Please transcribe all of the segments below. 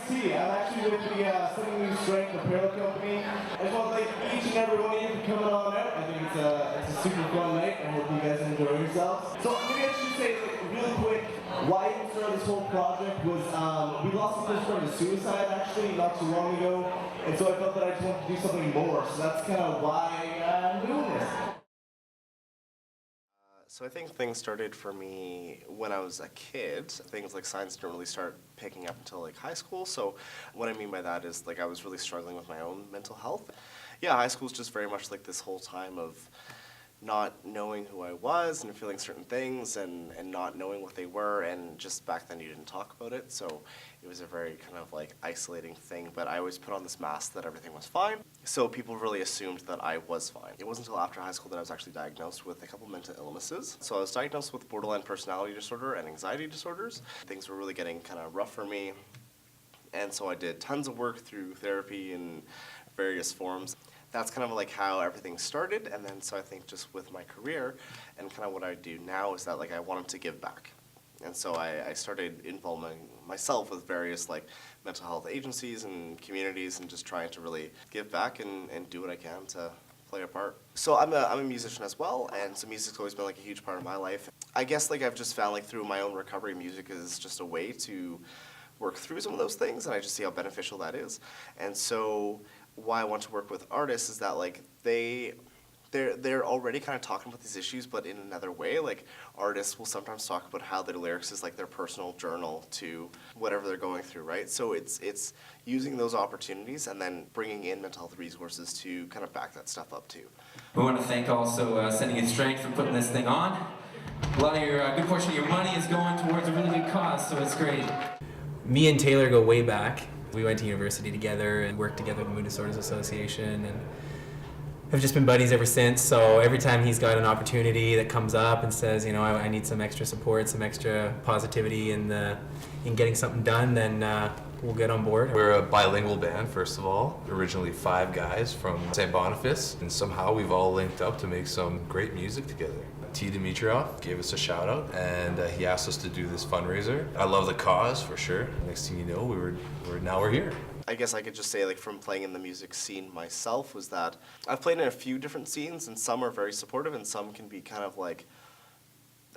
see. I'm actually with the Setting New Strength Apparel Company. I just want to thank each and every one of you for coming on out. I think it's a super fun night. I hope you guys enjoy yourselves. So maybe I should say really quick why we started this whole project was we lost a close friend to suicide actually not too long ago, and so I felt that I just wanted to do something more. So that's kind of why I'm doing this. So I think things started for me when I was a kid. Things like science didn't really start picking up until like high school. So what I mean by that is like I was really struggling with my own mental health. Yeah, high school is just very much like this whole time of not knowing who I was and feeling certain things and not knowing what they were, and just back then you didn't talk about it, so it was a very kind of like isolating thing, but I always put on this mask that everything was fine, so people really assumed that I was fine. It wasn't until after high school that I was actually diagnosed with a couple mental illnesses. So I was diagnosed with borderline personality disorder and anxiety disorders. Things were really getting kind of rough for me, and so I did tons of work through therapy in various forms. That's kind of like how everything started, and then so I think just with my career and kind of what I do now is that like I wanted to give back. And so I started involving myself with various like mental health agencies and communities and just trying to really give back and do what I can to play a part. So I'm a musician as well, and so music's always been like a huge part of my life. I guess like I've just found like through my own recovery, music is just a way to work through some of those things, and I just see how beneficial that is. And so why I want to work with artists is that like they're already kind of talking about these issues, but in another way. Like artists will sometimes talk about how their lyrics is like their personal journal to whatever they're going through, right? So it's using those opportunities and then bringing in mental health resources to kind of back that stuff up too. We want to thank also Setting New Strength for putting this thing on. A lot of your, a good portion of your money is going towards a really good cause, so it's great. Me and Taylor go way back. We went to university together and worked together at the Mood Disorders Association, and have just been buddies ever since. So every time he's got an opportunity that comes up and says, you know, I need some extra support, some extra positivity in getting something done, then we'll get on board. We're a bilingual band, first of all. Originally 5 guys from St. Boniface, and somehow we've all linked up to make some great music together. Demetrioff gave us a shout out, and he asked us to do this fundraiser. I love the cause for sure. Next thing you know, we're here. I guess I could just say, like, from playing in the music scene myself, was that I've played in a few different scenes, and some are very supportive, and some can be kind of like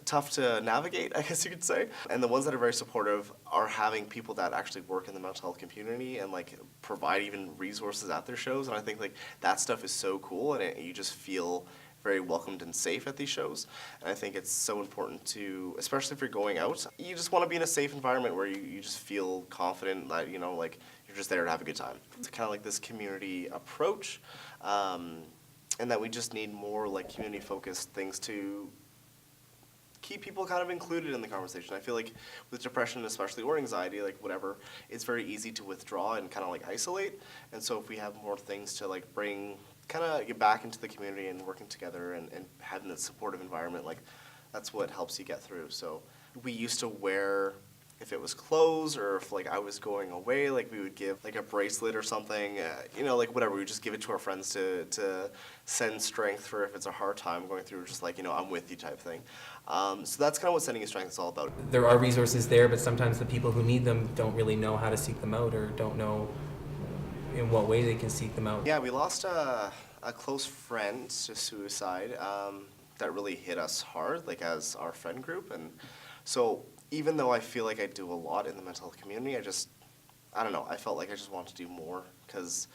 tough to navigate, I guess you could say. And the ones that are very supportive are having people that actually work in the mental health community and like provide even resources at their shows. And I think like that stuff is so cool, and you just feel very welcomed and safe at these shows. And I think it's so important to, especially if you're going out, you just want to be in a safe environment where you just feel confident that, you know, like you're just there to have a good time. It's kind of like this community approach, and that we just need more like community focused things to keep people kind of included in the conversation. I feel like with depression especially, or anxiety, like whatever, it's very easy to withdraw and kind of like isolate. And so if we have more things to like bring, kind of get back into the community and working together and having that supportive environment, like that's what helps you get through. So we used to wear, if it was clothes or if like I was going away, like we would give like a bracelet or something, you know, like whatever, we would just give it to our friends to send strength for if it's a hard time going through, just like, you know, I'm with you type thing. So that's kind of what Sending You Strength is all about. There are resources there, but sometimes the people who need them don't really know how to seek them out, or don't know in what way they can seek them out. Yeah, we lost a close friend to suicide that really hit us hard, like as our friend group. And so even though I feel like I do a lot in the mental health community, I don't know, I felt like I just wanted to do more, because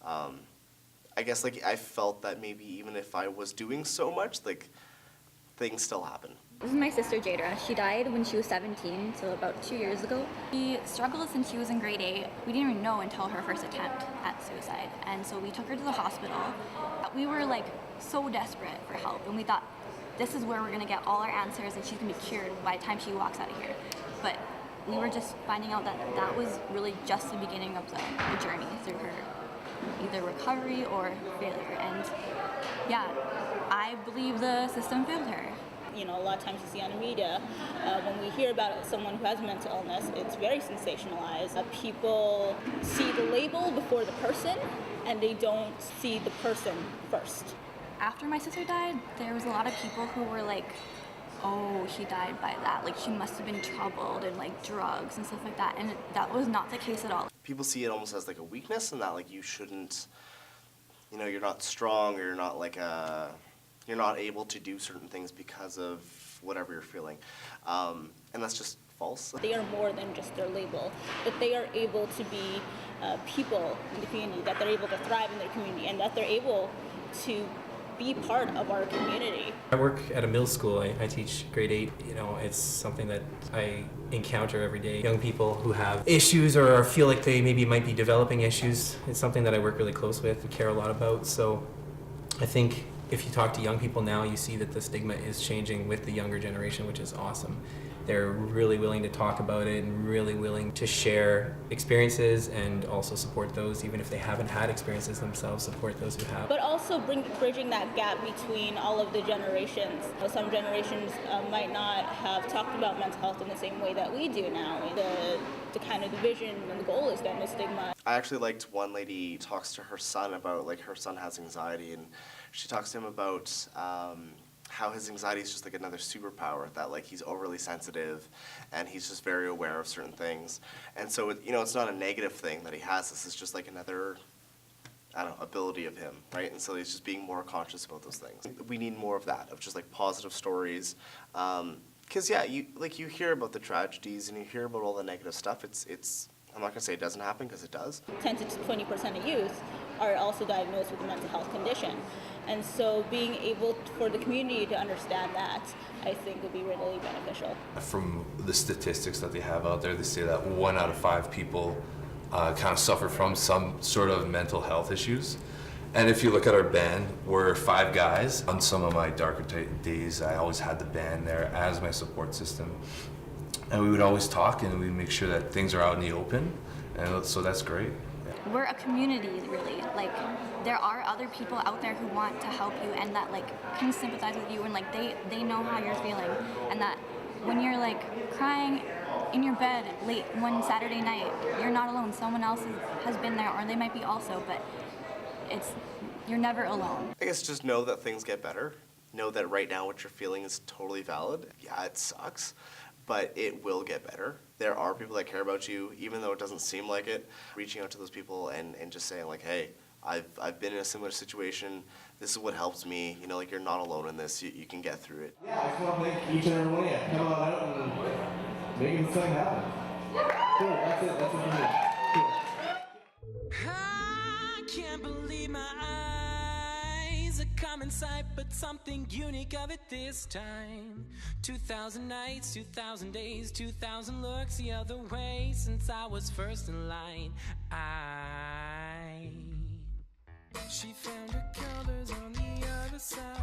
I guess like I felt that maybe even if I was doing so much, like things still happen. This is my sister Jadra. She died when she was 17, so about 2 years ago. She struggled since she was in grade 8. We didn't even know until her first attempt at suicide. And so we took her to the hospital. We were like so desperate for help, and we thought this is where we're gonna get all our answers and she's gonna be cured by the time she walks out of here. But we were just finding out that that was really just the beginning of the journey through her either recovery or failure. And yeah, I believe the system failed her. You know, a lot of times you see on the media, when we hear about someone who has mental illness, it's very sensationalized. People see the label before the person, and they don't see the person first. After my sister died, there was a lot of people who were like, oh, she died by that. Like, she must have been troubled and like drugs and stuff like that. And that was not the case at all. people see it almost as like a weakness, and that like you shouldn't, you know, you're not strong, or you're not like you're not able to do certain things because of whatever you're feeling, and that's just false. They are more than just their label, that they are able to be people in the community, that they're able to thrive in their community, and that they're able to be part of our community. I work at a middle school. I teach grade 8. You know, it's something that I encounter every day. Young people who have issues or feel like they maybe might be developing issues. It's something that I work really close with and care a lot about. So I think if you talk to young people now, you see that the stigma is changing with the younger generation, which is awesome. They're really willing to talk about it and really willing to share experiences and also support those, even if they haven't had experiences themselves, support those who have. But also bridging that gap between all of the generations. Some generations might not have talked about mental health in the same way that we do now. The kind of division and the goal is to end the stigma. I actually liked one lady talks to her son about, like, her son has anxiety, and she talks to him about how his anxiety is just like another superpower, that like he's overly sensitive and he's just very aware of certain things. And so, you know, it's not a negative thing that he has. This is just like another, I don't know, ability of him, right? And so he's just being more conscious about those things. We need more of that, of just like positive stories. Because yeah, you hear about the tragedies and you hear about all the negative stuff. It's I'm not gonna say it doesn't happen, because it does. 10 to 20% of youth are also diagnosed with a mental health condition. And so being able for the community to understand that, I think would be really beneficial. From the statistics that they have out there, they say that 1 out of 5 people kind of suffer from some sort of mental health issues. And if you look at our band, we're 5 guys. On some of my darker days, I always had the band there as my support system. And we would always talk, and we'd make sure that things are out in the open, and so that's great. We're a community, really. Like, there are other people out there who want to help you and that like can sympathize with you, and like they know how you're feeling, and that when you're like crying in your bed late one Saturday night, you're not alone. Someone else has been there, or they might be also, but you're never alone. I guess just know that things get better. Know that right now what you're feeling is totally valid. Yeah, it sucks, but it will get better. There are people that care about you, even though it doesn't seem like it. Reaching out to those people and just saying like, hey, I've been in a similar situation. This is what helps me. You know, like, you're not alone in this. You can get through it. Yeah, I just want to thank each and every one of you. Come on out and make this thing happen. Cool, that's it for me. Cool. I can't believe my eyes. A common sight, but something unique of it this time. 2,000 nights, 2,000 days, 2,000 looks the other way since I was first in line. She found her colors on the other side.